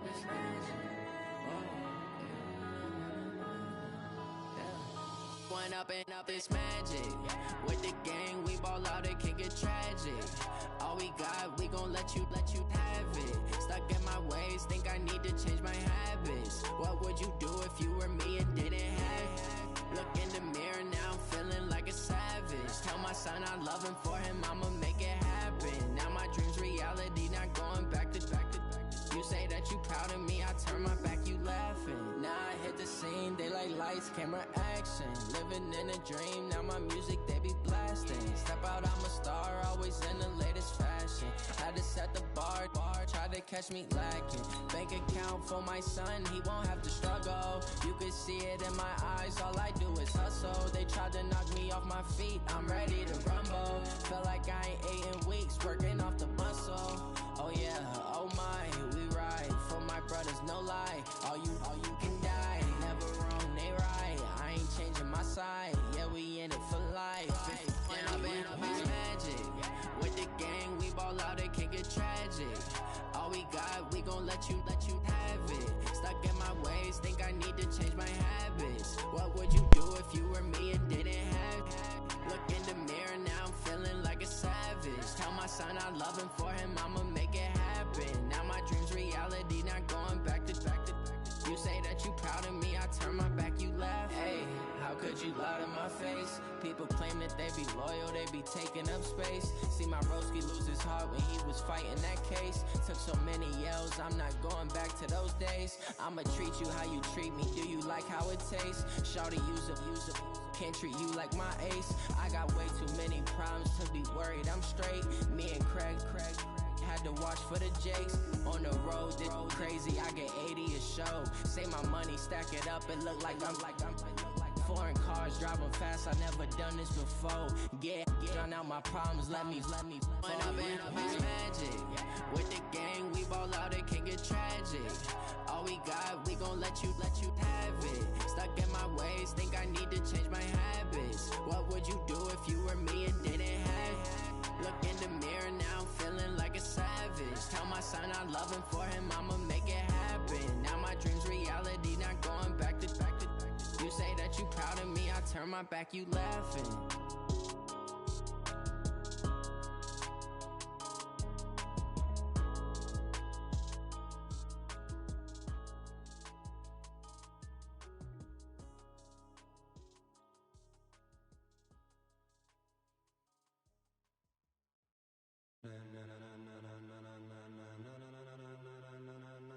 this magic. One up and up this magic. With the gang, we ball out, it can get tragic. All we got, we gon' let you have it. Stuck in my ways, think I need to change my habits. What would you do if you were me and didn't have it? Look in the mirror, now I'm feeling like a savage. Tell my son I love him, for him I'ma make it happen. Now my dream's reality, not going back to. You say that you proud of me, I turn my back, you laughing. Now I hit the scene, they like lights, camera, action. Living in a dream, now my music, they be blasting. Step out, I'm a star, always in the latest fashion. Had to set the bar, try to catch me lacking. Bank account for my son, he won't have to struggle. You can see it in my eyes, all I do is hustle. They tried to knock me off my feet, I'm ready to rumble. Feel like I ain't ate in weeks, working off the muscle. Oh yeah, oh my, we ride for my brothers, no lie. All you can die, never wrong, they right. I ain't changing my side, yeah, we in it for life. And up is magic. With the gang, we ball out, it can get tragic. All we got, we gon' let you have it. Stuck in my ways, think I need to change my habits. What would you do if you were me and didn't have it? Look in the mirror, now I'm feeling like a savage. Tell my son I love him, for him I'ma make it happen. Now my dream's reality, not going back to. You say that you proud of me, I turn my back, you laugh. Hey, how could you lie to my face? People claim that they be loyal, they be taking up space. See my broski lose his heart when he was fighting that case. Took so many yells, I'm not going back to those days. I'ma treat you how you treat me, do you like how it tastes? Shawty, use up, can't treat you like my ace. I got way too many problems to be worried, I'm straight. Me and Craig had to watch for the Jakes. On the road, this crazy, I get 80 a show. Say my money, stack it up, it look like I'm foreign cars, driving fast, I never done this before. Get drown out my problems, let me One up and up is magic. With the gang, we ball out, it can get tragic. All we got, we gon' let you have it. Stuck in my ways, think I need to change my habits. What would you do if you were me and didn't have it? Look in the mirror, now I'm feeling like a savage. Tell my son I love him, for him I'ma make it happen. Now my dream's reality, not going back to. You say that you proud of me, I turn my back, you laughing.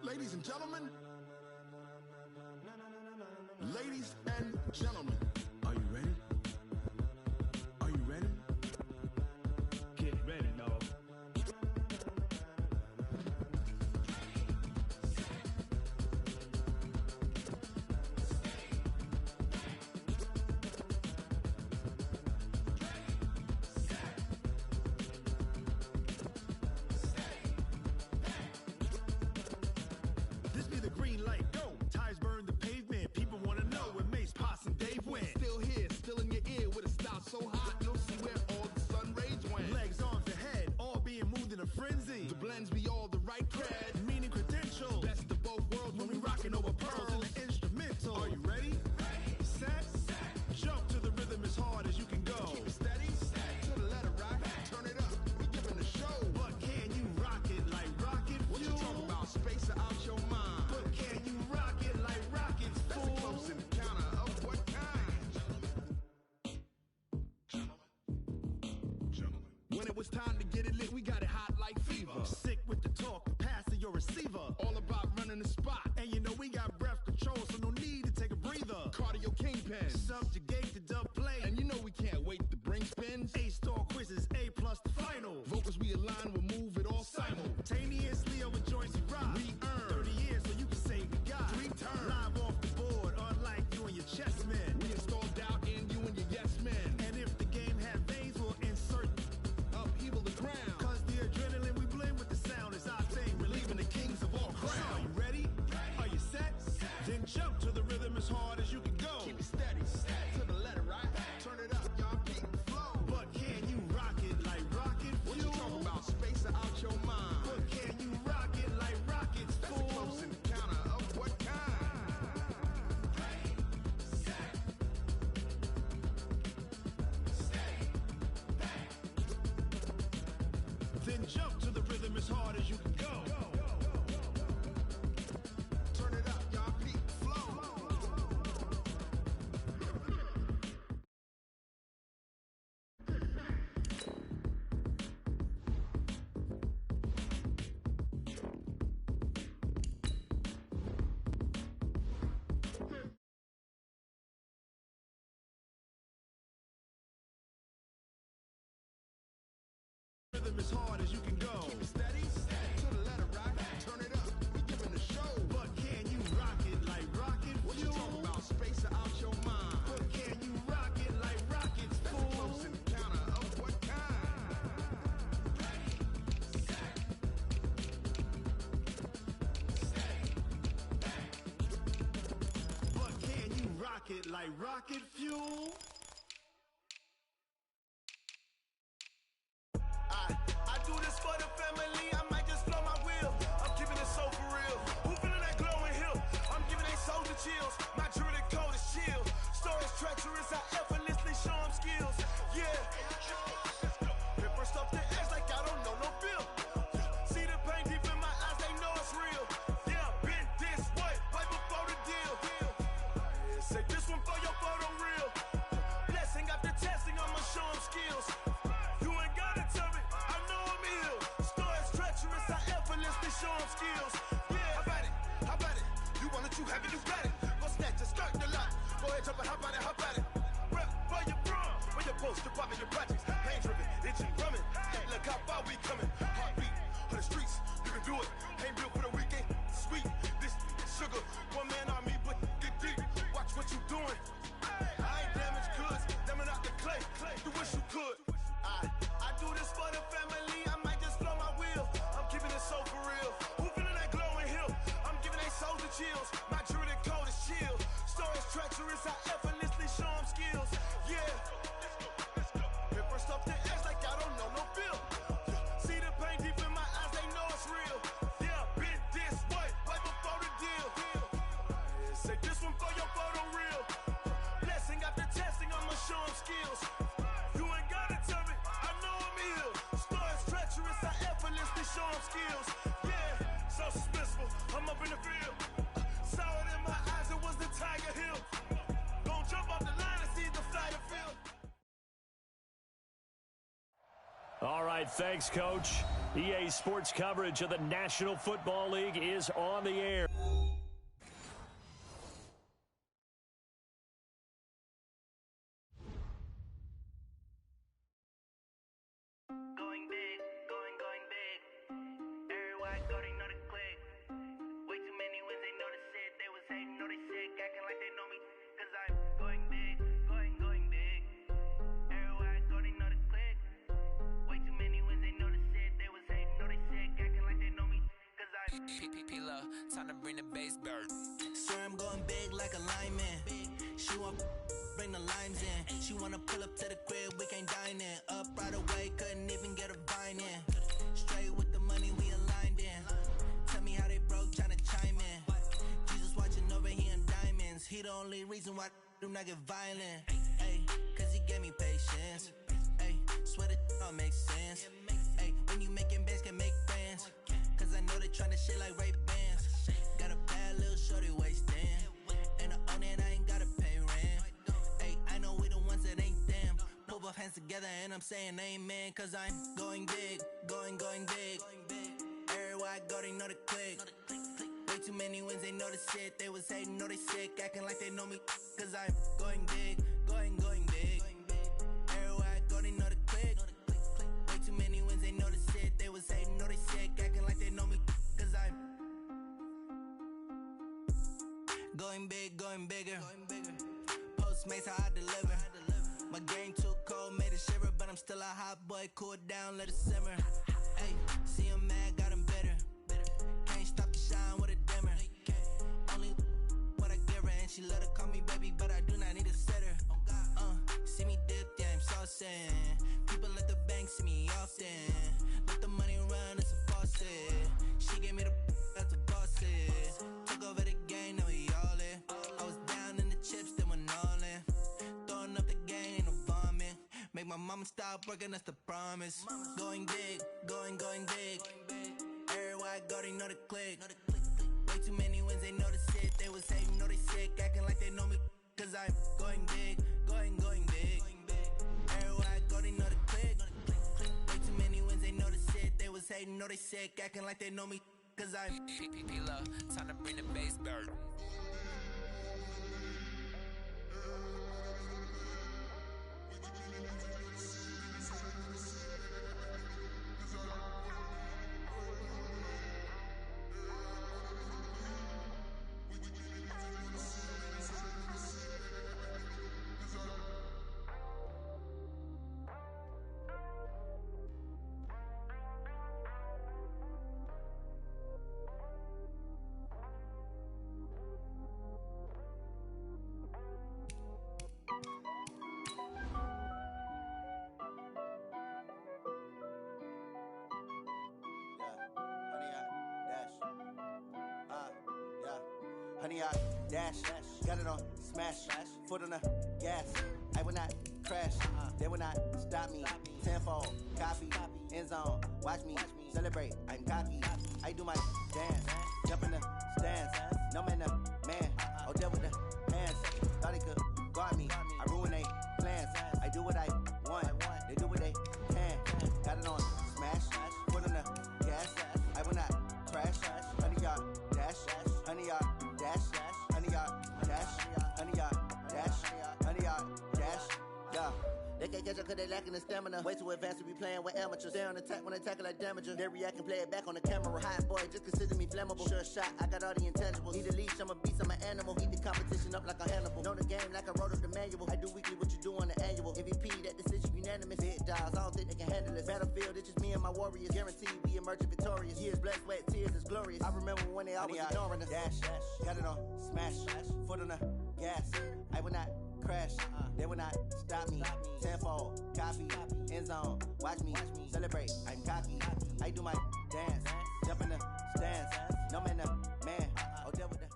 Ladies and gentlemen, ladies and gentlemen, are you ready? Are you ready? Get ready, dog. This be the green light, go! Tires burn the pavement, people wanna know when Mace, Potts, and Dave went. Still here, still in your ear, with a style so hot, you'll see where all the sun rays went. Legs, arms, and head, all being moved in a frenzy. The blends be all the right cred, meaning credentials. Best of both worlds when we rockin' over pearls in the instrumental. Are you ready? Set, jump to the rhythm as hard as you can go. Keep it steady, to the letter right, turn it up, we giving the show. But can you rock it like rocket fuel? What you talking about, space out your mind? But can you rock it like rockets, fool? That's a close encounter of what kind? Gentlemen. When it was time to get it lit, we got it hot like fever. Sick with the talk, pass to your receiver. All about running the spot, and you know we got breath control, so no need to take a breather. Cardio kingpin, subjugate the dub play, and you know we can't wait to bring spins. A-star quizzes, A+ the final. Vocals we align, we'll move it all simultaneously over joints we rock. We earn 30 years, so you can say we got 3 turns. Live off the board, unlike you and your chess men. We install doubt in you and your yes men. And if the game had veins, we'll insert upheaval the crown. Cause the adrenaline we blend with the sound is our thing, relieving the kings of all crowns. So are you ready? Are you set? Then jump to the rhythm as hard as you can go. Keep it steady, to the letter right. Turn it up, y'all keep the flow. But can you rock it like rocket fuel? What you talking about, space out your mind? But can you rock it like rockets, fool? That's a close rhythm as hard as you can go. Keep it steady, to the letter, right? Turn it up, we giving the show. But can you rock it like rocket fuel? What you talking about? Space out your mind. But can you rock it like rockets, fool? That's a close encounter of what kind? Ready, set, stay, bang. But can you rock it like rocket fuel? I do this for the family, I might just blow my wheel. I'm keeping it so for real. Who feeling that glowing hill? I'm giving they soldier chills. My jewelry code is chill. Stories treacherous, I effortlessly show them skills. Yeah. Hit first off the edge like I don't know no feel. See the pain deep in my eyes, they know it's real. Yeah, been this way, right before the deal. Say this one for your photo real. Blessing after testing, I'ma show them skills. You ain't gotta tell me, I know I'm ill. Stories treacherous, I effortlessly show them skills. Yeah, how about it? How about it? You want it, you have it, you got it. Go snatch it, start the lot. Go ahead, jump it, how about it, how about it? Rep where you from, where you post, your poppin', your projects. Pain driven, itching, drumming. Look how far we coming. Heartbeat on the streets, you can do it. Ain't built for the weekend, sweet. This sugar, one man army, but get deep. Watch what you doing. I ain't damaged goods, damn out the clay. You wish you could. I do this for the family, I might just blow my wheel. I'm keeping it so for real. Who feeling that glowing hill? I'm giving they soldier chills. My jewelry code is chill. Stories treacherous, I effortlessly show them skills. Yeah. Hit first off the edge like I don't know no feel. See the pain deep in my eyes, they know it's real. Yeah, been this way, right before the deal. Say this one for your photo real. Blessing after testing, I'ma show them skills. You ain't gotta tell me, I know I'm ill. Stories treacherous, I effortlessly show them skills. Yeah, so suspenseful, I'm up in the field. Saw it in my eyes, it was the Tiger Hill. Gon' jump off the line and see the flight of field. All right, thanks, Coach. EA Sports coverage of the National Football League is on the air. Going big, going big. Everywhere I go, they know the click. Way too many wins, they know the shit. They was hating, know they sick, acting like they know me. Cause I'm going big, going big. Everywhere I go, they know the click. Way too many wins, they know the shit. They was hating, know they sick, acting like they know me. Cause I'm P-P-P-Lo, time to bring the bass bird. Swear I'm going big like a lineman. She want bring the limes in. She wanna pull up to the crib, we can't dine in. Up right away, couldn't even get a vine in. Straight with the money, we aligned in. Tell me how they broke, tryna chime in. Jesus watching over here in diamonds. He the only reason why I do not get violent. Ay, cause he gave me patience. Ay, swear that all makes sense. Ay, when you making bands, can make friends. Cause I know they tryna shit like Ray-Bans. Got a bad little shorty wasting. And I own it, I ain't gotta pay rent. Ay, I know we the ones that ain't them. Pull both hands together and I'm saying amen. Cause I'm going big, going big. Everywhere I go, they know the click. Way too many wins, they know the shit. They was hating, know they sick, acting like they know me. Cause I'm going big, going big. Everywhere I go, they know the click. Way too many wins, they know the shit. They was hating, know they sick, acting like they know me. Cause I'm going big, going bigger. Postmates, how I deliver. My game too cold, made it shiver, but I'm still a hot boy. Cool it down, let it simmer. Hey, see him mad, got him bitter. Can't stop the shine with a dimmer. Only what I give her, and she let her call me baby, but I do not need a sitter. See me dip, yeah, I'm saucing. People at the bank see me often. Let the money run, it's a faucet. She gave me the that's a bosses. Took over the game, now we all in. I was down in the chips, then went all in. Throwing up the game, ain't no vomit. Make my mama stop working, that's the promise. Going big, going big. Everywhere I go, they know the click. Way too many wins, they know the shit. They was hating, know they sick, acting like they know me. Cause I'm going big, going big. Everywhere I go, they know the click. Way too many wins, they know the shit. They was hating, know they sick, acting like they know me. Cause I'm P-P-P-Lo, time to bring the bass bird. honey yard, dash, got it on, smash, foot on the gas. I will not crash, they will not stop me. Tenfold, copy, end zone, watch me celebrate. I'm cocky, I do my dance, jump in the stands. No man, man, oh deal with the hands. Thought he could guard me, I ruin they plans. I do what I want, they do what they can. Got it on, smash, foot on the gas. I will not crash, honey yard, dash, honey yard, dash, honey yard, dash, honey yard, dash, honey yard, dash, yeah. They can't catch up cause they lacking the stamina. Way too advanced to be playing with amateurs. Stay on attack when they tackle like damager. They react and play it back on the camera. Hot boy, just consider me flammable. Sure shot, I got all the intangibles. Need a leash, I'm a beast, I'm an animal. Heat the competition up like a Hannibal. Know the game like I wrote up the manual. I do weekly what you do on the annual. MVP, that decision unanimous. Hit dials, I don't think they can handle it. Battlefield, it's just me and my warriors. Guaranteed we emerging victorious. Years, blood, sweat, tears, is glorious. I remember when they always ignoring us. Dash, got it on, smash, foot on the gas. I will not crash, they will not stop me. Tenfold, copy, end zone, watch me celebrate. I'm cocky, I do my dance, jump in the stands. No man, man, oh deal with the.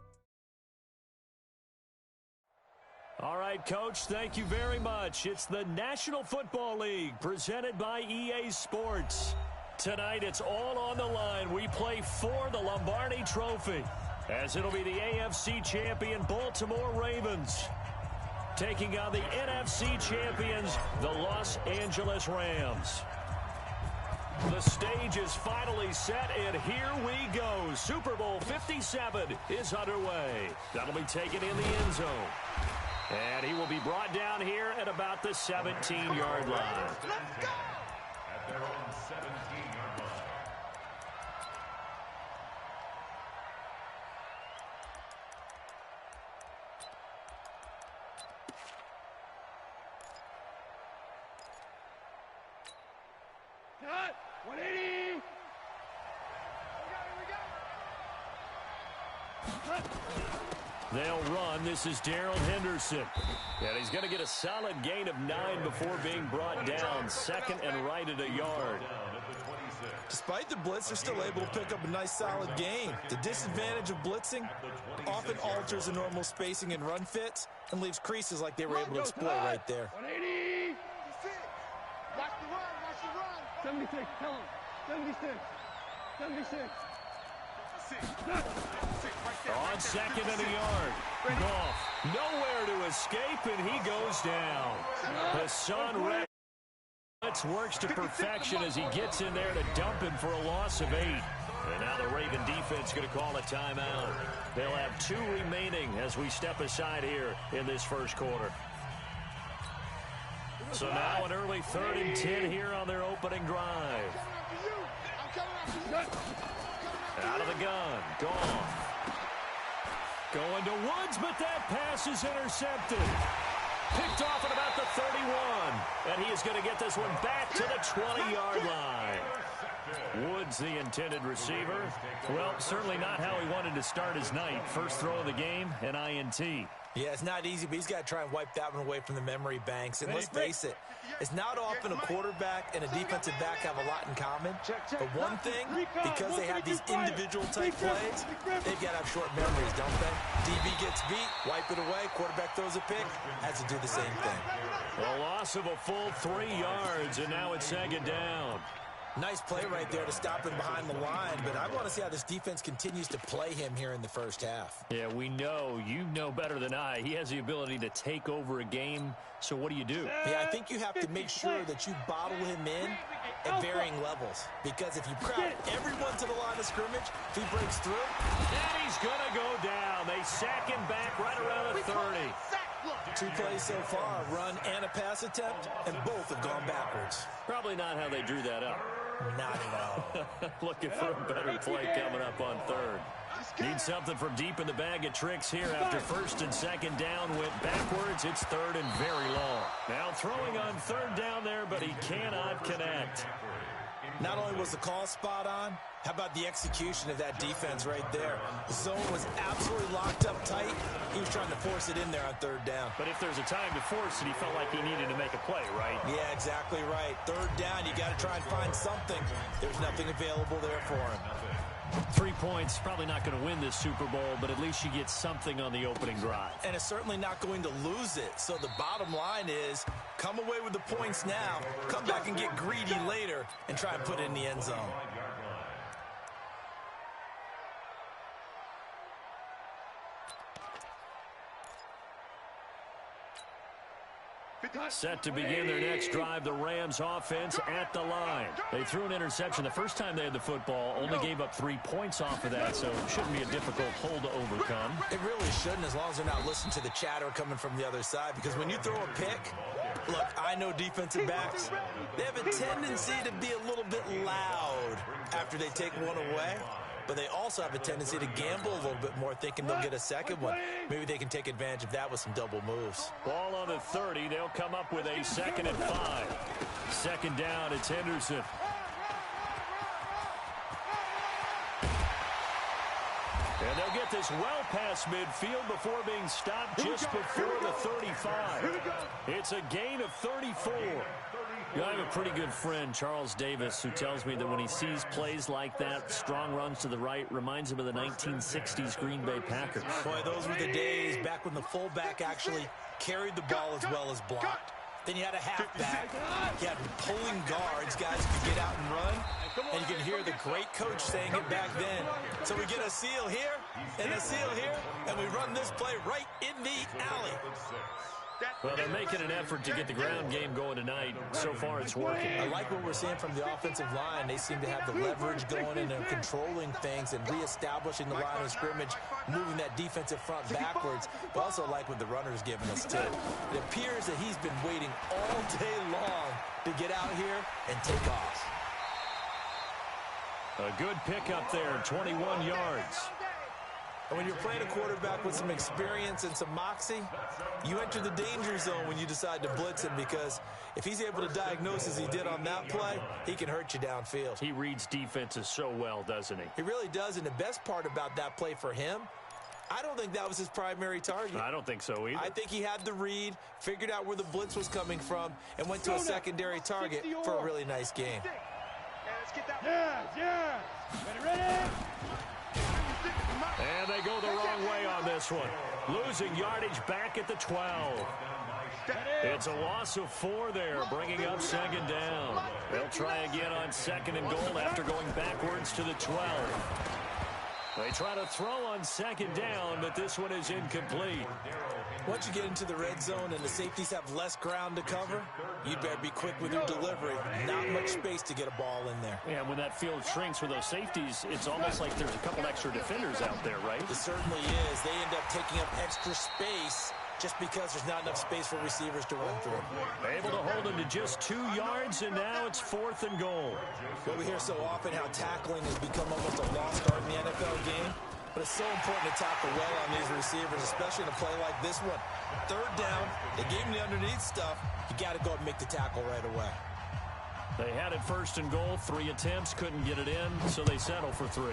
All right, Coach, thank you very much. It's the National Football League presented by EA Sports. Tonight, it's all on the line. We play for the Lombardi Trophy, as it'll be the AFC champion Baltimore Ravens taking on the NFC champions, the Los Angeles Rams. The stage is finally set, and here we go. Super Bowl 57 is underway. That'll be taken in the end zone. And he will be brought down here at about the 17-yard line. Let's go! At their own 17-yard line. Cut! 180! They'll run. This is Darrell Henderson. And he's going to get a solid gain of 9 before being brought down. Second and right at a yard. Despite the blitz, they're still able to pick up a nice solid gain. The disadvantage of blitzing often alters the normal spacing and run fits and leaves creases like they were able to exploit right there. 180! Watch the run, watch the run! 76, tell him. 76. 76. On second and a yard. Goff nowhere to escape, and he goes down. Hassan Reddick works to perfection as he gets in there to dump him for a loss of 8. And now the Raven defense going to call a timeout. They'll have 2 remaining as we step aside here in this first quarter. So now an early 3rd and 10 here on their opening drive. Out of the gun, Goff. Going to Woods, but that pass is intercepted. Picked off at about the 31. And he is going to get this one back to the 20-yard line. Woods, the intended receiver. Well, certainly not how he wanted to start his night. First throw of the game, an INT. Yeah, it's not easy, but he's got to try and wipe that one away from the memory banks. And let's face it, it's not often a quarterback and a defensive back have a lot in common. But one thing, because they have these individual type plays, they've got to have short memories, don't they? DB gets beat, wipe it away, quarterback throws a pick, has to do the same thing. A loss of a full 3 yards, and now it's second down. Nice play right there to stop him behind the line, but I want to see how this defense continues to play him here in the first half. Yeah, we know. You know better than I. He has the ability to take over a game, so what do you do? Yeah, I think you have to make sure that you bottle him in at varying levels, because if you crowd everyone to the line of scrimmage, if he breaks through, and he's going to go down. They sack him back right around the 30. 2 plays so far, run and a pass attempt, and both have gone backwards. Probably not how they drew that up. Not at all. Looking for a better play coming up on 3rd. Need something from deep in the bag of tricks here after 1st and 2nd down went backwards. It's 3rd and very long. Now throwing on 3rd down there, but he cannot connect. Not only was the call spot on, how about the execution of that defense right there? The zone was absolutely locked up tight. He was trying to force it in there on 3rd down. But if there's a time to force it, he felt like he needed to make a play, right? Yeah, exactly right. 3rd down, you got to try and find something. There's nothing available there for him. 3 points, probably not going to win this Super Bowl, but at least you get something on the opening drive. And it's certainly not going to lose it. So the bottom line is, come away with the points now, come back and get greedy later, and try and put it in the end zone. Set to begin their next drive, the Rams offense at the line. They threw an interception the first time they had the football, only gave up 3 points off of that, so it shouldn't be a difficult hole to overcome. It really shouldn't, as long as they're not listening to the chatter coming from the other side, because when you throw a pick, look, I know defensive backs, they have a tendency to be a little bit loud after they take one away. But they also have a tendency to gamble a little bit more, thinking they'll get a second one. Maybe they can take advantage of that with some double moves. Ball on the 30. They'll come up with a 2nd and 5. Second down, it's Henderson. And they'll get this well past midfield before being stopped just before the 35. It's a gain of 34. I have a pretty good friend, Charles Davis, who tells me that when he sees plays like that, strong runs to the right, reminds him of the 1960s Green Bay Packers. Boy, those were the days back when the fullback actually carried the ball as well as blocked. Then you had a halfback. You had pulling guards, guys who could get out and run. And you can hear the great coach saying it back then. So we get a seal here and a seal here, and we run this play right in the alley. Well, they're making an effort to get the ground game going tonight. So far, it's working. I like what we're seeing from the offensive line. They seem to have the leverage going and they're controlling things and reestablishing the line of scrimmage, moving that defensive front backwards. But also like what the runner's giving us, too. It appears that he's been waiting all day long to get out here and take off. A good pickup there, 21 yards. And when you're playing a quarterback with some experience and some moxie, you enter the danger zone when you decide to blitz him, because if he's able to diagnose as he did on that play, he can hurt you downfield. He reads defenses so well, doesn't he? He really does, and the best part about that play for him, I don't think that was his primary target. I don't think so either. I think he had the read, figured out where the blitz was coming from, and went to a secondary target for a really nice game. Yeah. Ready? And they go the wrong way on this one. Losing yardage back at the 12. It's a loss of 4 there, bringing up 2nd down. They'll try again on 2nd and goal after going backwards to the 12. They try to throw on 2nd down, but this one is incomplete. Once you get into the red zone and the safeties have less ground to cover, you'd better be quick with your delivery. Not much space to get a ball in there. Yeah, when that field shrinks with those safeties, it's almost like there's a couple extra defenders out there, right? It certainly is. They end up taking up extra space just because there's not enough space for receivers to run through. Able to hold him to just 2 yards, and now it's 4th and goal. Well, we hear so often how tackling has become almost a lost art in the NFL game. But it's so important to tackle well on these receivers, especially in a play like this one. 3rd down, they gave him the underneath stuff. You got to go and make the tackle right away. They had it 1st and goal, 3 attempts, couldn't get it in, so they settle for 3.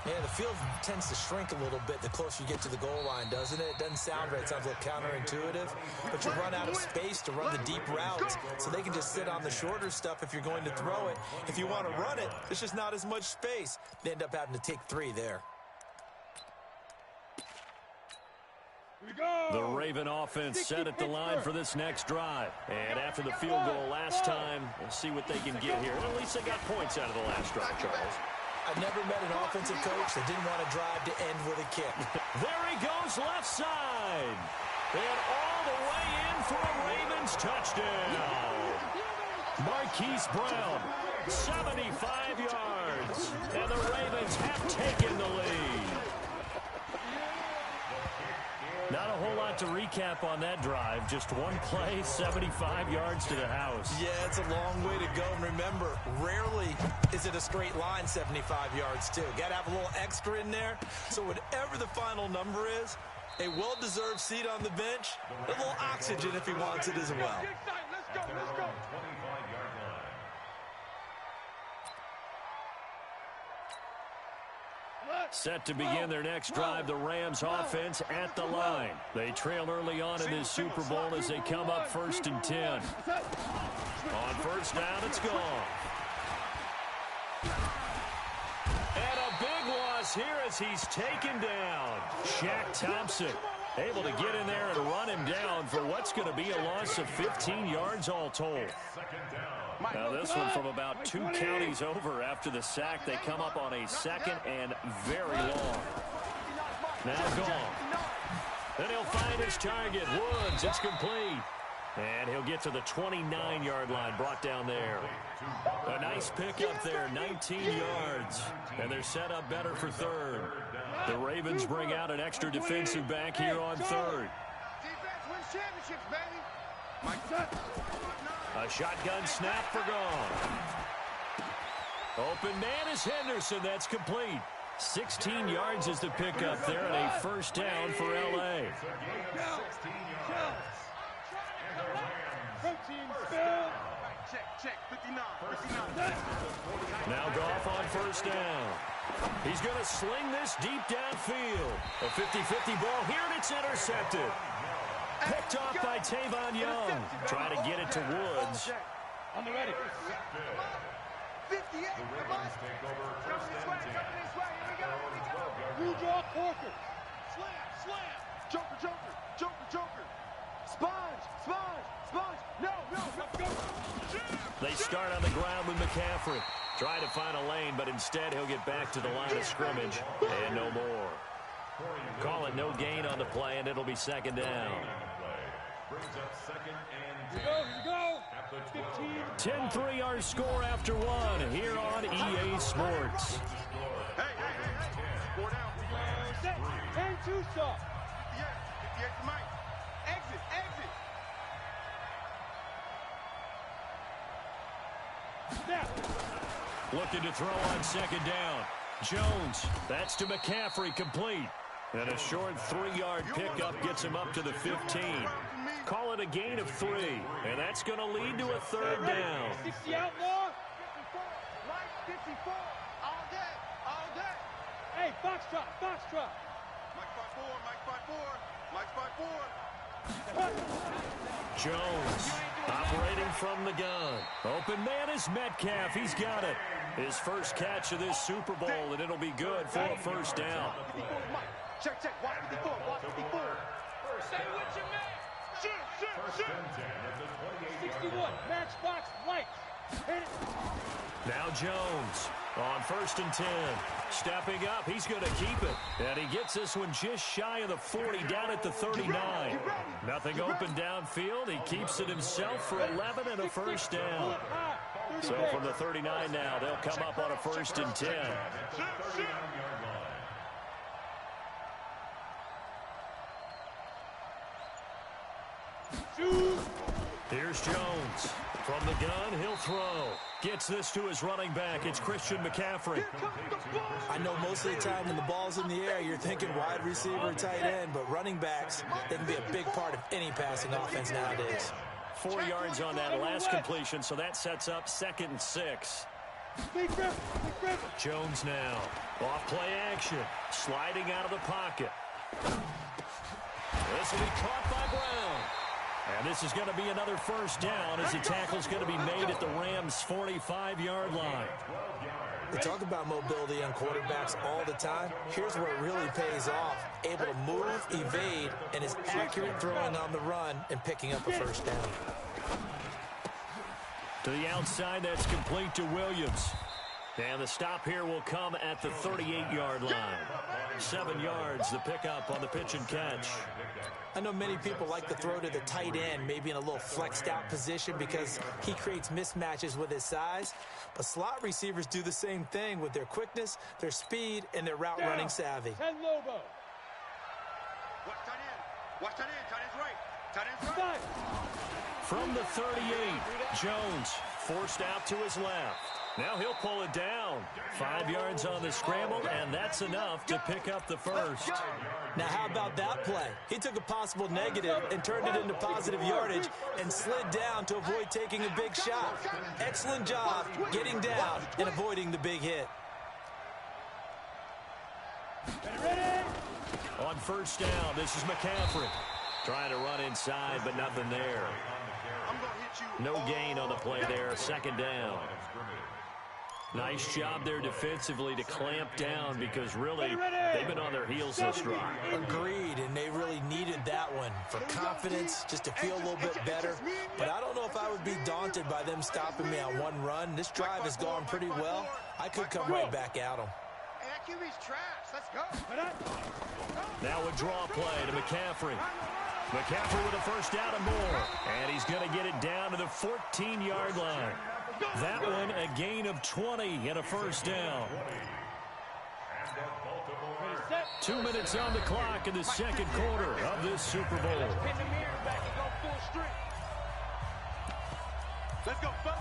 Yeah, the field tends to shrink a little bit the closer you get to the goal line, doesn't it? It doesn't sound right. It sounds a little counterintuitive. But you run out of space to run the deep routes, so they can just sit on the shorter stuff if you're going to throw it. If you want to run it, there's just not as much space. They end up having to take 3 there. The Raven offense set at the line for this next drive. And after the field goal last time, we'll see what they can get here. At least they got points out of the last drive, Charles. I've never met an offensive coach that didn't want to drive to end with a kick. There he goes, left side. And all the way in for a Ravens touchdown. Marquise Brown, 75 yards. And the Ravens have taken the lead. Not a whole lot to recap on that drive. Just one play, 75 yards to the house. Yeah, it's a long way to go. And remember, rarely is it a straight line 75 yards, too. Got to have a little extra in there. So whatever the final number is, a well-deserved seat on the bench, a little oxygen if he wants it as well. Let's go. Set to begin their next drive, the Rams offense at the line. They trail early on in this Super Bowl as they come up 1st and 10. On 1st down, it's gone. And a big one is here as he's taken down. Shaq Thompson able to get in there and run him down for what's going to be a loss of 15 yards all told. Now this one from about 2 counties over after the sack. They come up on a 2nd and very long. Now gone. Then he'll find his target. Woods, it's complete. And he'll get to the 29-yard line, brought down there. A nice pickup there, 19 yards. And they're set up better for 3rd. The Ravens bring out an extra defensive back here on 3rd. Defense wins championships, baby. A shotgun snap for gone. Open man is Henderson. That's complete. 16 yards is the pickup there, and a first down for L.A. Check, 59. Now Goff on first down. He's going to sling this deep downfield. A 50-50 ball here, and it's intercepted. Picked off by Tavon Young. Trying to get it to Woods. On the ready. 58. Blue draw, Corker. Slam. Joker. Sponge. No. Go. They start on the ground with McCaffrey. Trying to find a lane, but instead he'll get back to the line of scrimmage. And no more. Call it no gain on the play, and it'll be 2nd down. Here we go. 10-3 our score after 1 here on EA Sports. Hey. 10-2 stop. 58 to Mike. Exit. Looking to throw on 2nd down. Jones, that's to McCaffrey, complete. And a short 3-yard pickup gets him up to the 15. Call it a gain of 3, and that's going to lead to a 3rd down. 60 outlaw. 54. Right, 54. All day. Hey, Foxtrot. Mike 5-4. Jones operating from the gun. Open man is Metcalf. He's got it. His first catch of this Super Bowl, and it'll be good for a first down. Check. Watch 54. Stay with your man. Shoot. 61. Matchbox light. Hit it. Now Jones on 1st and 10. Stepping up, he's going to keep it. And he gets this one just shy of the 40, down at the 39. Nothing open downfield. He keeps it himself for 11 and a first down. So from the 39 now, they'll come up on a 1st and 10. Here's Jones. From the gun, he'll throw. Gets this to his running back. It's Christian McCaffrey. I know most of the time when the ball's in the air, you're thinking wide receiver, tight end, but running backs, they can be a big part of any passing offense nowadays. 4 yards on that last completion, so that sets up 2nd and 6. Jones now. Off play action. Sliding out of the pocket. This will be caught by Brown. And this is going to be another first down as the tackle's going to be made at the Rams' 45-yard line. We talk about mobility on quarterbacks all the time. Here's where it really pays off. Able to move, evade, and is accurate throwing on the run and picking up a first down. To the outside, that's complete to Williams. And the stop here will come at the 38-yard line. 7 yards, the pickup on the pitch and catch. I know many people like to throw to the tight end, maybe in a little flexed out position because he creates mismatches with his size. But slot receivers do the same thing with their quickness, their speed, and their route running savvy. 10 Lobo. Watch tight end. Tight end's right. From the 38, Jones forced out to his left. Now he'll pull it down. 5 yards on the scramble, and that's enough to pick up the first. Now how about that play? He took a possible negative and turned it into positive yardage and slid down to avoid taking a big shot. Excellent job getting down and avoiding the big hit. On first down, this is McCaffrey. Trying to run inside, but nothing there. No gain on the play there, 2nd down. Nice job there defensively to clamp down because really they've been on their heels this drive. Agreed, and they really needed that one for confidence, just to feel a little bit better. But I don't know if I would be daunted by them stopping me on one run. This drive has gone pretty well. I could come right back at them. Hey, that QB's trash. Let's go. Now a draw play to McCaffrey. McCaffrey with a first down and more. And he's going to get it down to the 14-yard line. That one a gain of 20 and a first down. 2 minutes on the clock in the second quarter of this Super Bowl. Let's go, folks.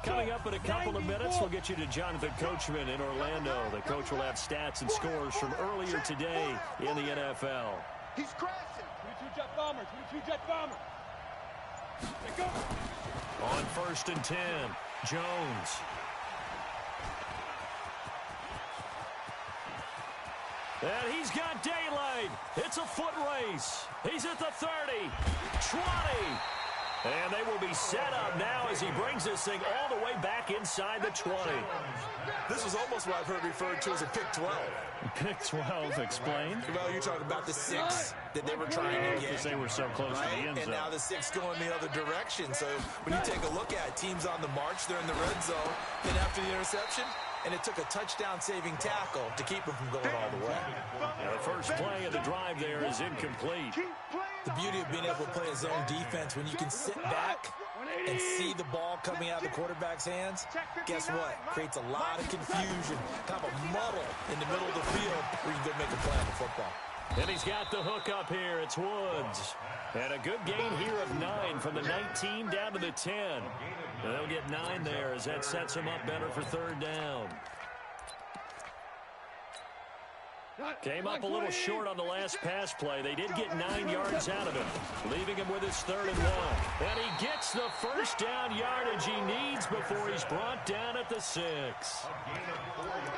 Coming up in a couple of minutes, we'll get you to Jonathan Coachman in Orlando. The coach will have stats and scores from earlier today in the NFL. He's crashing. 22-jet bomber, 22-jet bomber. Let go. On 1st and 10, Jones. And he's got daylight. It's a foot race. He's at the 30, 20. And they will be set up now as he brings this thing all the way back inside the 20. This was almost what I've heard referred to as a pick 12. Pick 12, explain. Well, you're talking about the 6 that they were trying to get. Because they were so close to the end zone. And now the 6 going the other direction. So when you take a look at teams on the march, they're in the red zone. Then after the interception, and it took a touchdown-saving tackle to keep him from going all the way. Now the first play of the drive there is incomplete. The beauty of being able to play a zone defense when you can sit back and see the ball coming out of the quarterback's hands, guess what? Creates a lot of confusion, kind of a muddle in the middle of the field where you can go make a play on the football. And he's got the hook up here. It's Woods. And a good gain here of 9 from the 19 down to the 10. And they'll get 9 there as that sets him up better for 3rd down. Came up a little short on the last pass play. They did get 9 yards out of it, leaving him with his 3rd and 1. And he gets the first down yardage he needs before he's brought down at the 6.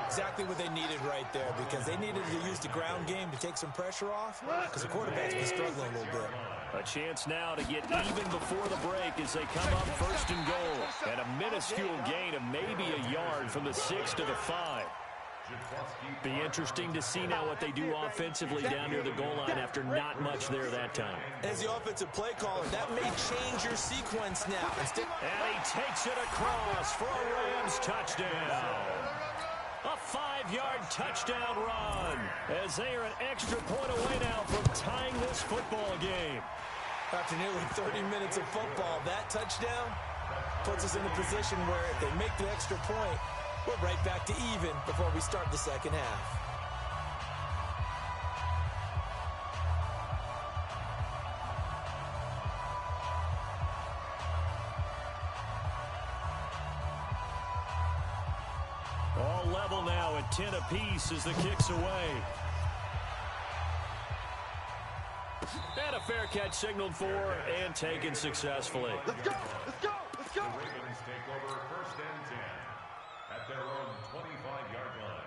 Exactly what they needed right there, because they needed to use the ground game to take some pressure off, because the quarterback's been struggling a little bit. A chance now to get even before the break as they come up 1st and goal. And a minuscule gain of maybe a yard from the 6 to the 5. Be interesting to see now what they do offensively down near the goal line after not much there that time. As the offensive play caller, that may change your sequence now. And he takes it across for a Rams touchdown. A 5-yard touchdown run as they are an extra point away now from tying this football game. After nearly 30 minutes of football, that touchdown puts us in a position where if they make the extra point, we're right back to even before we start the second half. All level now at 10 apiece as the kick's away. And a fair catch signaled for and taken successfully. Let's go. Let's go. Let's go. The Ravens take over 1st and 10 at their own 25-yard line.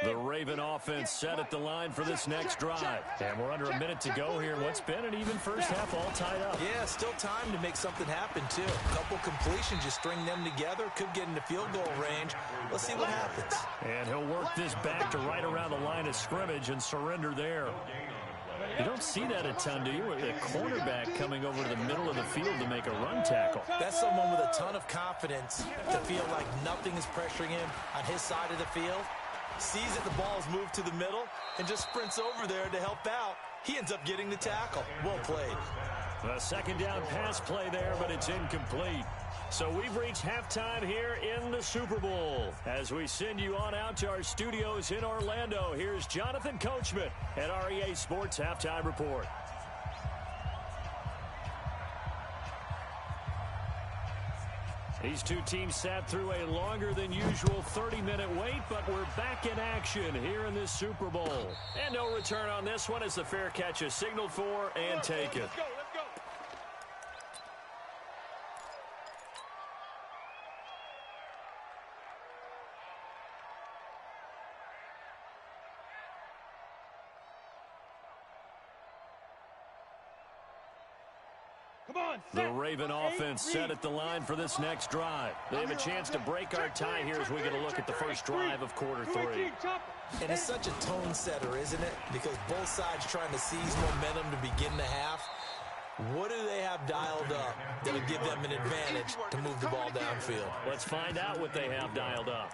The Raven offense set at the line for this next drive. And we're under a minute to go here in what's been an even first half all tied up. Yeah, still time to make something happen, too. A couple completions, just string them together. Could get into field goal range. Let's see what happens. And he'll work this back to right around the line of scrimmage and surrender there. You don't see that a ton, do you? With a cornerback coming over to the middle of the field to make a run tackle. That's someone with a ton of confidence to feel like nothing is pressuring him on his side of the field. Sees that the ball's moved to the middle and just sprints over there to help out. He ends up getting the tackle. Well played. A second down pass play there, but it's incomplete. So we've reached halftime here in the Super Bowl. As we send you on out to our studios in Orlando, here's Jonathan Coachman at REA Sports Halftime Report. These two teams sat through a longer than usual 30-minute wait, but we're back in action here in this Super Bowl. And no return on this one as the fair catch is signaled for and taken. Let's go. The Raven offense set at the line for this next drive. They have a chance to break our tie here as we get a look at the first drive of quarter 3. And it's such a tone setter, isn't it? Because both sides trying to seize momentum to begin the half. What do they have dialed up that'll give them an advantage to move the ball downfield? Let's find out what they have dialed up.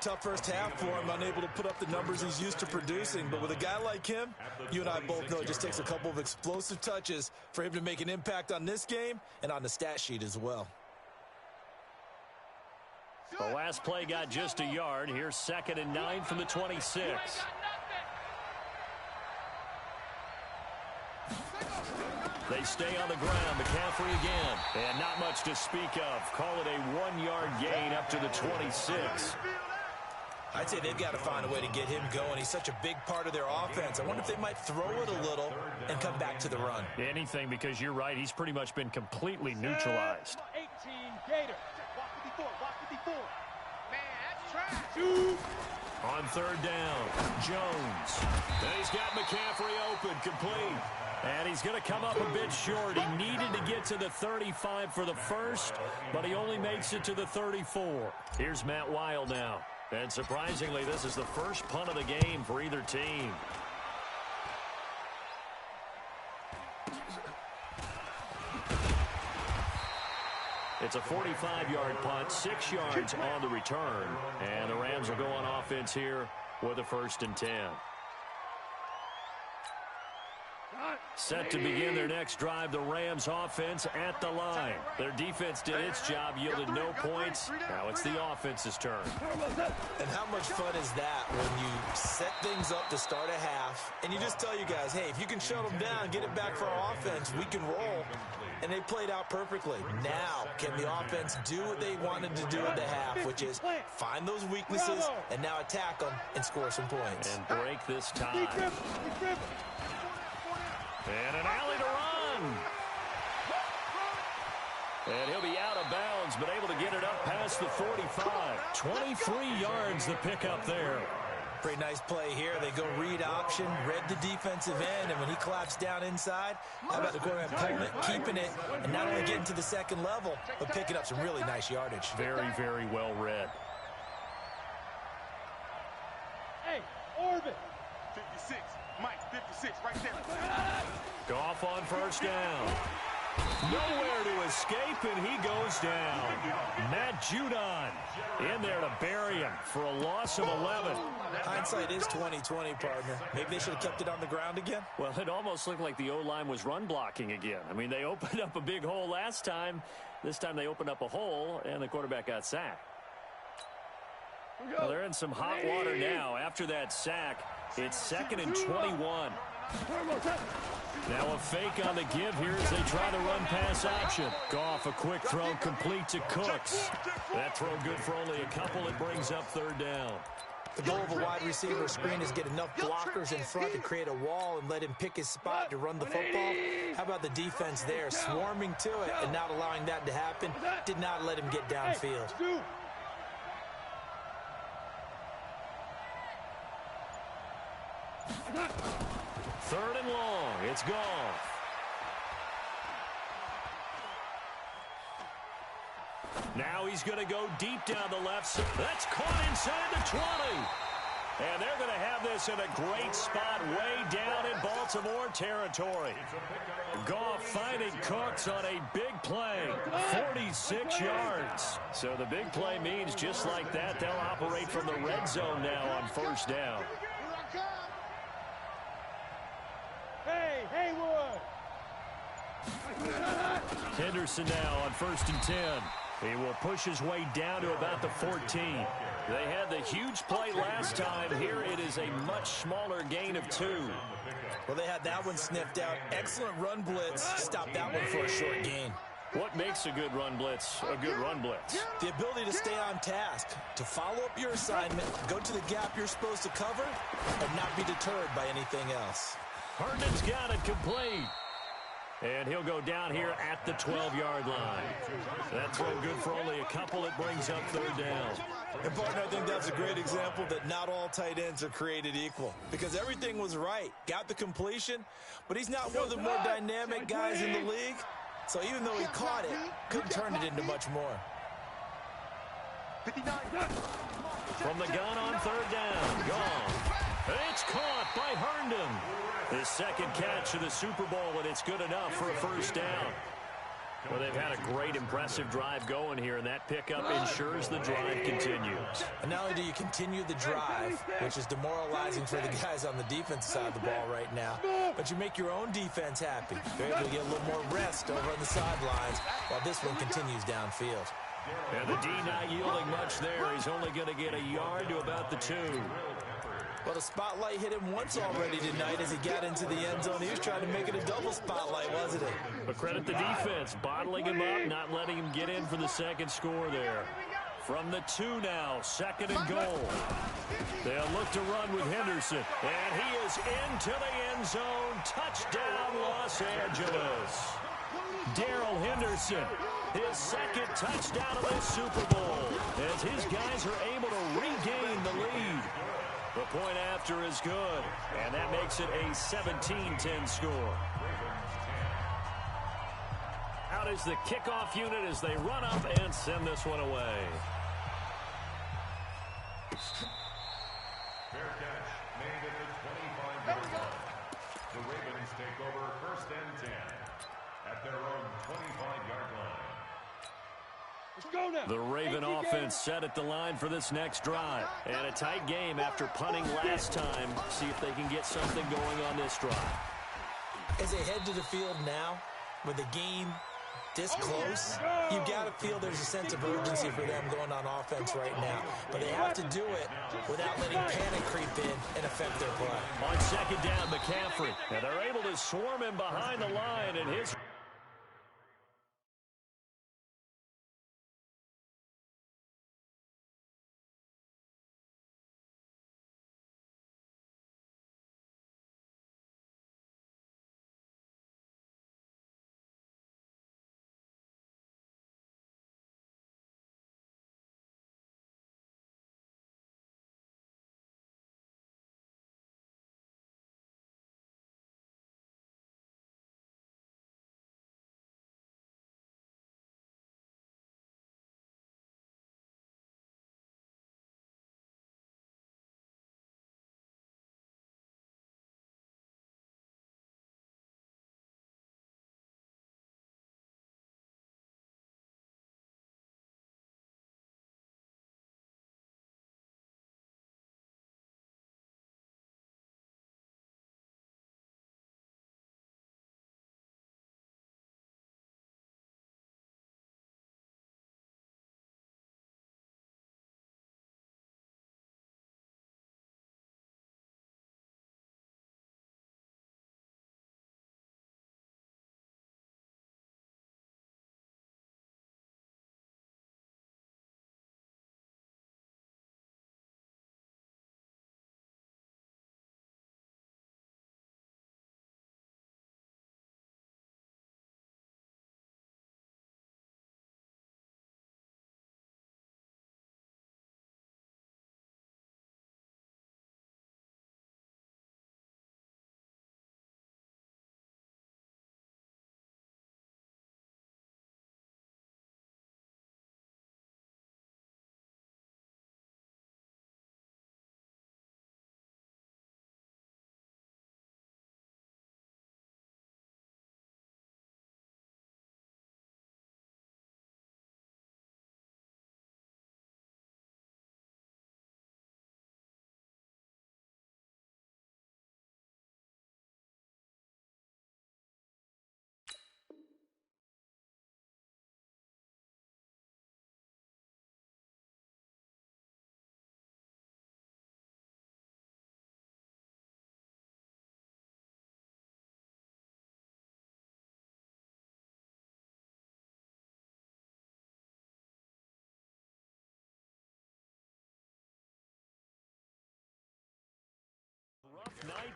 Tough first half for him, unable to put up the numbers he's used to producing. But with a guy like him, you and I both know it just takes a couple of explosive touches for him to make an impact on this game and on the stat sheet as well. The last play got just a yard. Here's 2nd and 9 from the 26. They stay on the ground. McCaffrey again. And not much to speak of. Call it a 1-yard gain up to the 26. I'd say they've got to find a way to get him going. He's such a big part of their offense. I wonder if they might throw it a little and come back to the run. Anything, because you're right. He's pretty much been completely neutralized. 18 Gator. Walk 54. Man, that's trash. On 3rd down, Jones. And he's got McCaffrey open, complete. And he's going to come up a bit short. He needed to get to the 35 for the first, but he only makes it to the 34. Here's Matt Weil now. And surprisingly, this is the first punt of the game for either team. It's a 45-yard punt, 6 yards on the return. And the Rams will go on offense here with a 1st and 10. Set to begin their next drive, the Rams offense at the line. Their defense did its job, yielded no points. Now it's the offense's turn. And how much fun is that when you set things up to start a half, and you just tell you guys, hey, if you can shut them down, get it back for our offense, we can roll. And they played out perfectly. Now, can the offense do what they wanted to do in the half, which is find those weaknesses and now attack them and score some points. And break this tie. And an alley to run. And he'll be out of bounds, but able to get it up past the 45. 23 yards the pickup there. Pretty nice play here. They go read option, read the defensive end, and when he claps down inside, how about the quarterback pulling it, keeping it, and not only getting to the 2nd level, but picking up some really nice yardage. Very, very well read. Hey, Orbit. 56. Mike, 56, right there. Goff on 1st down. Nowhere to escape, and he goes down. Matt Judon in there to bury him for a loss of 11. Hindsight is 20/20, partner. Maybe they should have kept it on the ground again. Well, it almost looked like the O-line was run blocking again. I mean, they opened up a big hole last time. This time they opened up a hole, and the quarterback got sacked. Well, they're in some hot water now. After that sack, it's 2nd and 21. Now a fake on the give here as they try the run-pass option. Goff, a quick throw complete to Cooks. That throw good for only a couple. It brings up 3rd down. The goal of a wide receiver screen is get enough blockers in front to create a wall and let him pick his spot to run the football. How about the defense there, swarming to it and not allowing that to happen? Did not let him get downfield. 3rd and long. It's Goff. Now he's going to go deep down the left side. That's caught inside the 20. And they're going to have this in a great spot way down in Baltimore territory. Goff finding Cooks on a big play. 46 yards. So the big play means just like that, they'll operate from the red zone now on 1st down. Hey, Haywood. Henderson now on 1st and 10. He will push his way down to about the 14. They had the huge play last time. Here it is a much smaller gain of 2. Well, they had that one sniffed out. Excellent run blitz. Stopped that one for a short gain. What makes a good run blitz a good run blitz? The ability to stay on task, to follow up your assignment, go to the gap you're supposed to cover, and not be deterred by anything else. Herndon's got it complete. And he'll go down here at the 12-yard line. That throw good for only a couple. It brings up third down. And, partner, I think that's a great example that not all tight ends are created equal, because everything was right. Got the completion, but he's not one of the more dynamic guys in the league. So even though he caught it, couldn't turn it into much more. From the gun on third down, gone. It's caught by Herndon. His second catch of the Super Bowl, and it's good enough for a first down. Well, they've had a great, impressive drive going here, and that pickup ensures the drive continues. And not only do you continue the drive, which is demoralizing for the guys on the defensive side of the ball right now, but you make your own defense happy. You're able to get a little more rest over on the sidelines while this one continues downfield. And the D not yielding much there. He's only going to get a yard to about the 2. Well, the spotlight hit him once already tonight as he got into the end zone. He was trying to make it a double spotlight, wasn't it? But credit the defense, bottling him up, not letting him get in for the second score there. From the 2 now, second and goal. They'll look to run with Henderson. And he is into the end zone. Touchdown, Los Angeles. Darrell Henderson, his second touchdown of the Super Bowl, as his guys are able to regain the lead. The point after is good, and that makes it a 17-10 score. Out is the kickoff unit as they run up and send this one away. Fair catch made at the 25-yard line. The Ravens take over first and 10 at their own 25-yard line. Let's go now. The Raven offense set at the line for this next drive. And a tight game after punting last time. See if they can get something going on this drive. As they head to the field now, with the game this close, you've got to feel there's a sense of urgency for them going on offense right now. But they have to do it without letting panic creep in and affect their play. On second down, McCaffrey. And they're able to swarm him behind the line, and his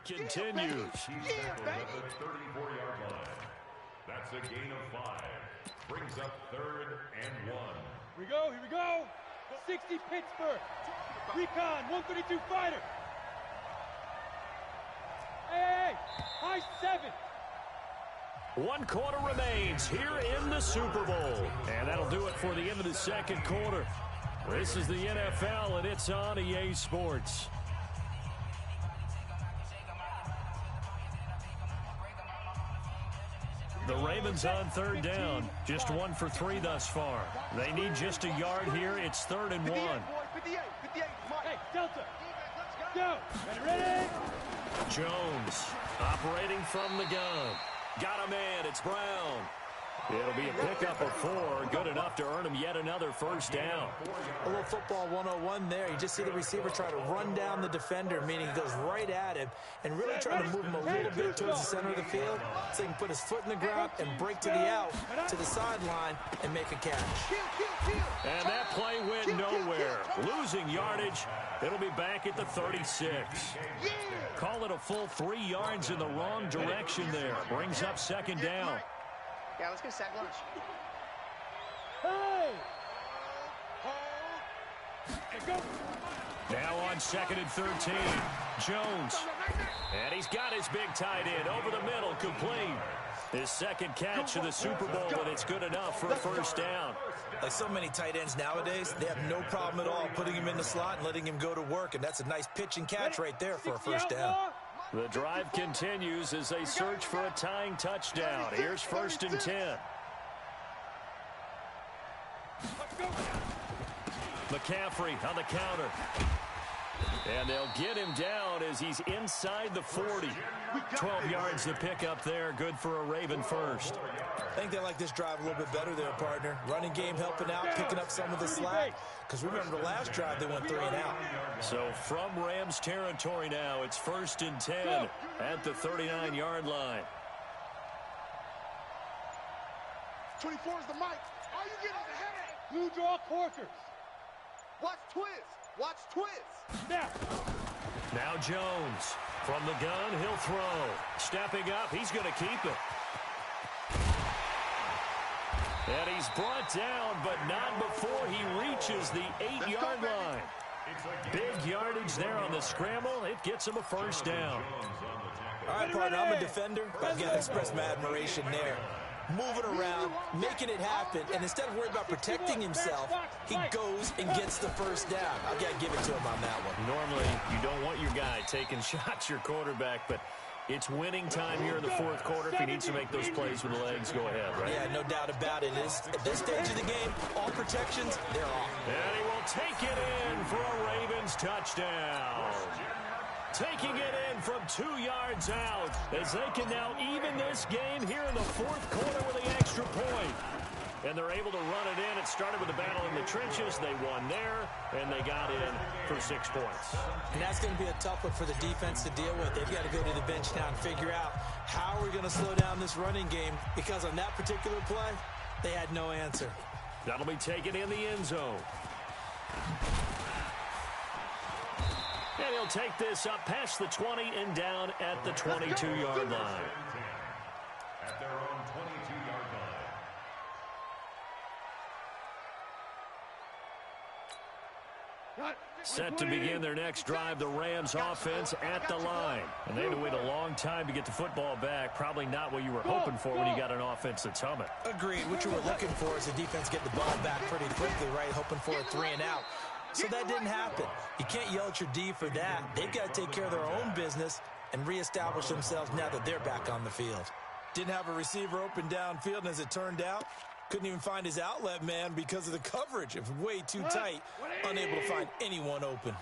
continues. He's tackled at the 34-yard line. That's a gain of 5. Brings up 3rd and 1. Here we go. 60 Pittsburgh. Recon, 132 fighter. Hey, high 7. 1 quarter remains here in the Super Bowl. And that'll do it for the end of the second quarter. This is the NFL, and it's on EA Sports. The Ravens on 3rd down. Just 1 for 3 thus far. They need just a yard here. It's 3rd and 1. 58. Hey, Delta. Go. Ready? Jones operating from the gun. Got a man. It's Brown. It'll be a pickup of 4. Good enough to earn him yet another first down. A little football 101 there. You just see the receiver try to run down the defender, meaning he goes right at him and really trying to move him a little bit towards the center of the field so he can put his foot in the ground and break to the out, to the sideline, and make a catch. And that play went nowhere. Losing yardage. It'll be back at the 36. Call it a full 3 yards in the wrong direction there. Brings up 2nd down. Yeah, let's go sack lunch. Hey! Go. Now on 2nd and 13. Jones. And he's got his big tight end over the middle, complete. His 2nd catch of the Super Bowl, and it's good enough for a first down. Like so many tight ends nowadays, they have no problem at all putting him in the slot and letting him go to work, and that's a nice pitch and catch right there for a first down. The drive continues as they search for a tying touchdown. Here's 1st and 10. McCaffrey on the counter. And they'll get him down as he's inside the 40. 12 yards to pick up there. Good for a Raven first. I think they like this drive a little bit better there, partner. Running game helping out, picking up some of the slack. Because remember the last drive, they went 3 and out. So from Rams territory now, it's 1st and 10 at the 39-yard line. 24 is the mic. All you get is a headache. Blue draw Corkers. Watch twist. Now Jones. From the gun, he'll throw. Stepping up, he's going to keep it. And he's brought down, but not before he reaches the 8-yard line. Big yardage there on the scramble. It gets him a first down. All right, partner, I'm a defender, but I've got to express my admiration there. Moving around, making it happen, and instead of worrying about protecting himself, he goes and gets the first down. I've got to give it to him on that one. Normally, you don't want your guy taking shots, your quarterback, but it's winning time here in the 4th quarter. If he needs to make those plays with the legs, go ahead, right? Yeah, no doubt about it. At this stage of the game, all protections, they're off. And he will take it in for a Ravens touchdown. Taking it in from 2 yards out as they can now even this game here in the 4th quarter with the extra point. And they're able to run it in. It started with a battle in the trenches. They won there, and they got in for 6 points. And that's going to be a tough one for the defense to deal with. They've got to go to the bench now and figure out how are we going to slow down this running game, because on that particular play, they had no answer. That'll be taken in the end zone. And he'll take this up past the 20 and down at the 22-yard line. At their own 22-yard line. Set to begin their next drive, the Rams offense at the line. And they had to wait a long time to get the football back. Probably not what you were hoping for when you got an offense that's humming. Agreed. What you were looking for is the defense get the ball back pretty quickly, right? Hoping for a 3 and out. So that didn't happen. You can't yell at your D for that. They've got to take care of their own business and reestablish themselves now that they're back on the field. Didn't have a receiver open downfield, and as it turned out, couldn't even find his outlet man because of the coverage. It was way too tight, unable to find anyone open.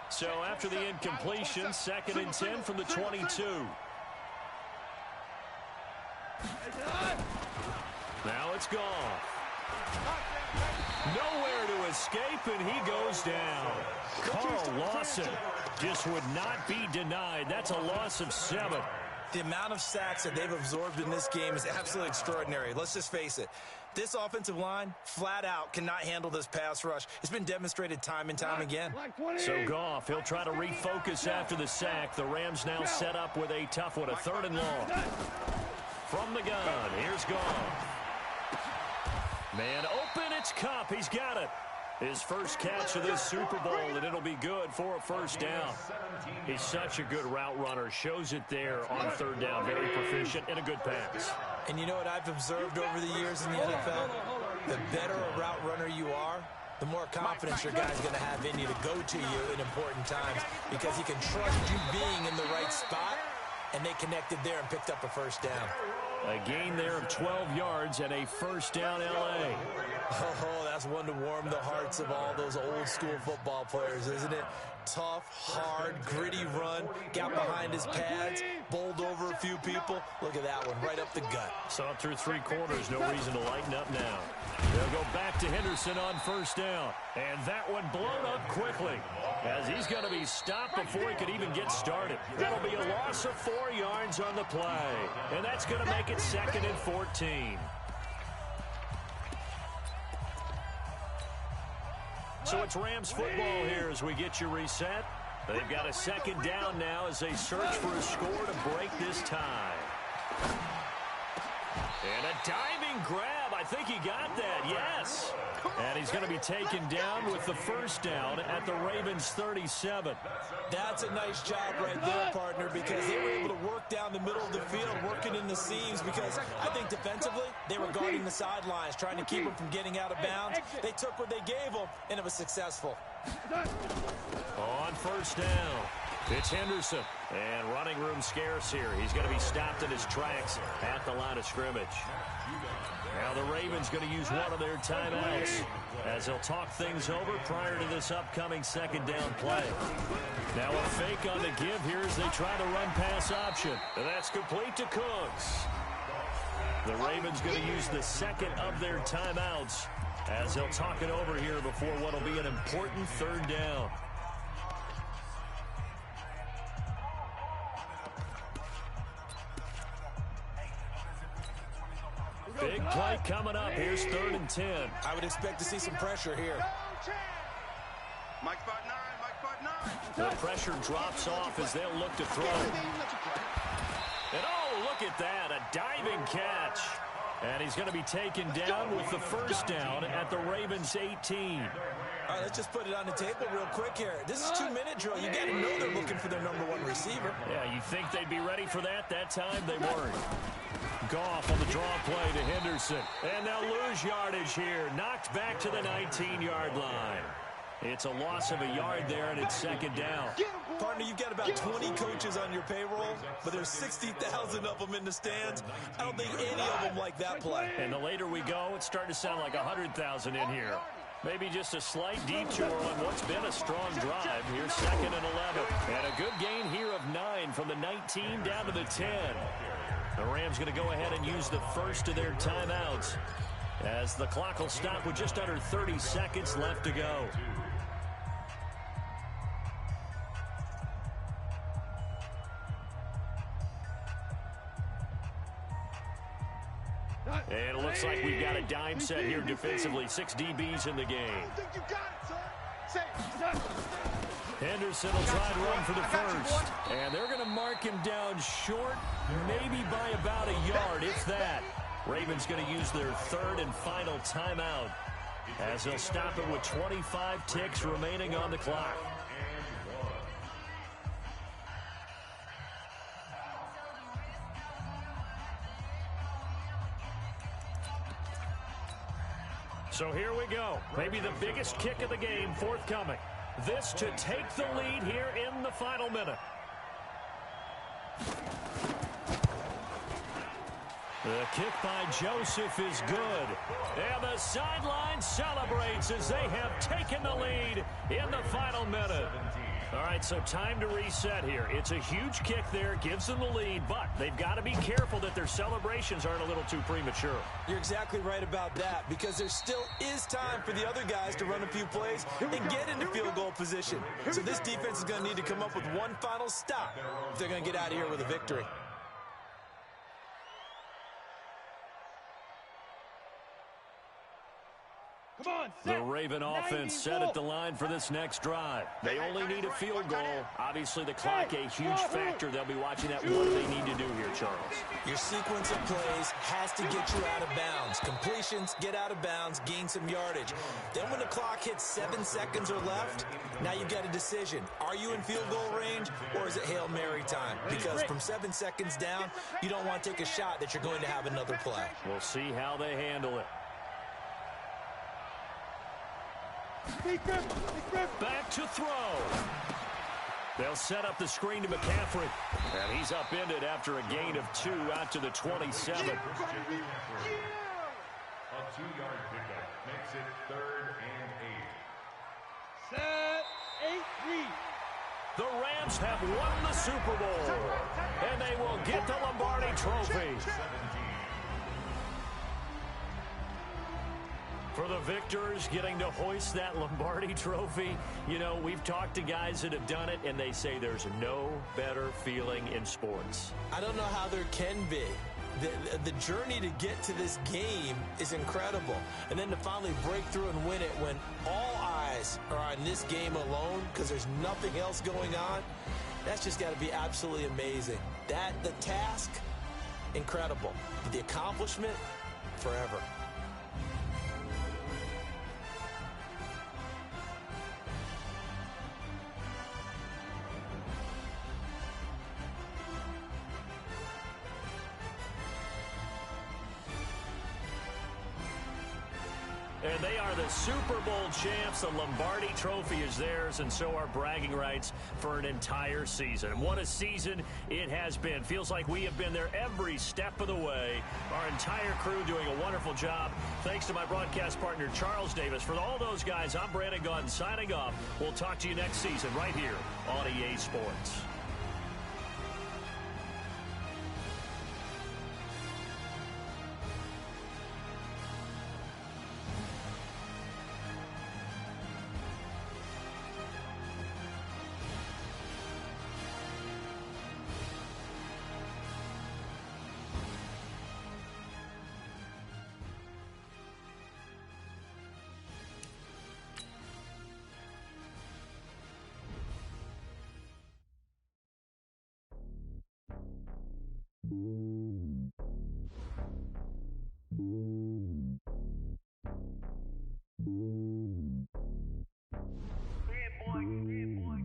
So after the incompletion, 2nd and 10 from the 22. Now it's gone. Nowhere to escape, and he goes down. Carl Lawson just would not be denied. That's a loss of 7. The amount of sacks that they've absorbed in this game is absolutely extraordinary. Let's just face it. This offensive line, flat out, cannot handle this pass rush. It's been demonstrated time and time again. So Goff, he'll try to refocus after the sack. The Rams now set up with a tough one, a 3rd and long. From the gun, here's Goff. Man open, it's Kupp. He's got it. His first catch of this Super Bowl, and it'll be good for a 1st down. He's such a good route runner. Shows it there on 3rd down. Very proficient and a good pass. And you know what I've observed over the years in the NFL? The better a route runner you are, the more confidence your guy's going to have in you to go to you in important times because he can trust you being in the right spot, and they connected there and picked up a 1st down. A gain there of 12 yards and a 1st down L.A. Oh, that's one to warm the hearts of all those old-school football players, isn't it? Tough, hard, gritty run, got behind his pads, bowled over a few people. Look at that one, right up the gut. Saw it through 3 quarters, no reason to lighten up now. They'll go back to Henderson on 1st down. And that one blown up quickly as he's going to be stopped before he could even get started. That'll be a loss of 4 yards on the play. And that's going to make it 2nd and 14. So it's Rams football here as we get you reset. They've got a 2nd down now as they search for a score to break this tie. And a diving grab. I think he got that, yes. And he's going to be taken down with the 1st down at the Ravens' 37. That's a nice job right there, partner, because they were able to work down the middle of the field, working in the seams, because I think defensively they were guarding the sidelines, trying to keep them from getting out of bounds. They took what they gave them, and it was successful. On 1st down, it's Henderson. And running room scarce here. He's going to be stopped in his tracks at the line of scrimmage. Now the Ravens going to use one of their timeouts as they'll talk things over prior to this upcoming 2nd down play. Now a fake on the give here as they try to run pass option. And that's complete to Cooks. The Ravens going to use the 2nd of their timeouts as they'll talk it over here before what will be an important 3rd down. Big play coming up. Here's 3rd and 10. I would expect to see some pressure here. Mike spot 9, Mike spot The 9. pressure drops off as they'll look to throw. And oh, look at that, a diving catch. And he's going to be taken down with the 1st down at the Ravens' 18. All right, let's just put it on the table real quick here. This is 2-minute drill. You got to know they're looking for their #1 receiver. Yeah, you think they'd be ready for that? That time they weren't. Goff on the draw play to Henderson. And they'll lose yardage here. Knocked back to the 19-yard line. It's a loss of a yard there, and it's 2nd down. Partner, you've got about 20 coaches on your payroll, but there's 60,000 of them in the stands. I don't think any of them like that play. And the later we go, it's starting to sound like 100,000 in here. Maybe just a slight detour on what's been a strong drive. Here's 2nd and 11. And a good gain here of 9 from the 19 down to the 10. The Rams going to go ahead and use the 1st of their timeouts as the clock will stop with just under 30 seconds left to go. And it looks like we've got a dime set here defensively. 6 DBs in the game. Henderson will try to run for the 1st. And they're going to mark him down short, maybe by about a yard, if that. Ravens going to use their 3rd and final timeout as they'll stop it with 25 ticks remaining on the clock. So here we go. Maybe the biggest kick of the game forthcoming. This to take the lead here in the final minute. The kick by Joseph is good. And the sideline celebrates as they have taken the lead in the final minute. All right, so time to reset here. It's a huge kick there, gives them the lead, but they've got to be careful that their celebrations aren't a little too premature. You're exactly right about that, because there still is time for the other guys to run a few plays and get into field goal position. So this defense is going to need to come up with one final stop if they're going to get out of here with a victory. The Raven offense set at the line for this next drive. They only need a field goal. Obviously, the clock a huge factor. They'll be watching that. What do they need to do here, Charles? Your sequence of plays has to get you out of bounds. Completions, get out of bounds, gain some yardage. Then when the clock hits 7 seconds or left, now you've got a decision. Are you in field goal range, or is it Hail Mary time? Because from 7 seconds down, you don't want to take a shot that you're going to have another play. We'll see how they handle it. Back to throw. They'll set up the screen to McCaffrey. And he's upended after a gain of 2 out to the 27. A 2-yard pickup makes it 3rd and 8. Set, 8-3. The Rams have won the Super Bowl. And they will get the Lombardi Trophy. For the victors getting to hoist that Lombardi Trophy, you know, we've talked to guys that have done it, and they say there's no better feeling in sports. I don't know how there can be. The journey to get to this game is incredible. And then to finally break through and win it when all eyes are on this game alone because there's nothing else going on, that's just got to be absolutely amazing. The task, incredible. But the accomplishment, forever. And they are the Super Bowl champs. The Lombardi Trophy is theirs, and so are bragging rights for an entire season. And what a season it has been. Feels like we have been there every step of the way. Our entire crew doing a wonderful job. Thanks to my broadcast partner, Charles Davis. For all those guys, I'm Brandon Gunn signing off. We'll talk to you next season right here on EA Sports.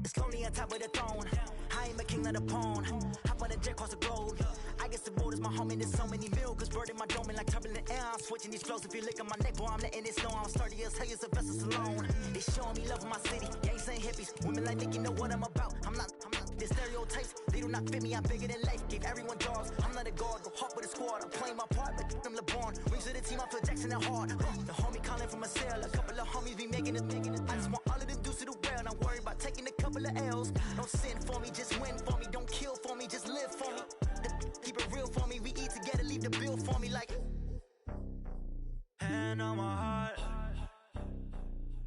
It's lonely on top of the throne. I am a king of the pawn. Hop on a jet across the globe. I guess the road is my home and there's so many milk. Bird in my dome and like turbulent air. I'm switching these flows. If you lick on my neck, boy, I'm letting it slow. I'm sturdy as hell, as a vessel alone. They showing me love in my city. Gangs ain't hippies. Women like Nick, you know what I'm about. I'm not the stereotypes. They do not fit me. I'm bigger than life. Gave everyone jobs. I'm not a guard. Go hard with a squad. I'm playing my part, but I'm LeBron. Rings to the team. I feel Jackson and hard. The homie calling from a cell. A couple of homies be making it. I just want all of them dudes to the well. Not worry about taking a couple of L's. Don't sin for me, just win for me. Don't kill for me, just live for me. Keep it real for me. We eat together, leave the bill for me like. Hand on my heart,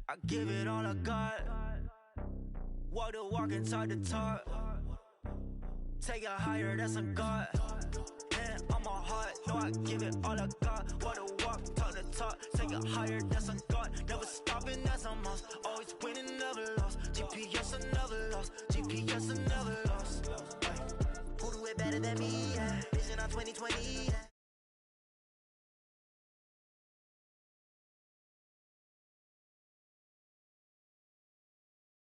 I give it all I got. Walk the walk and talk the talk. Take it higher, that's a God. Hand on my heart, no, I give it all I got. Walk the walk, talk the talk. Take it higher, that's a God. Never stopping, that's a must. Always winning, never lost. GPS, I never lost. GPS, I never lost. Who do it better than me? Yeah. Vision on 2020.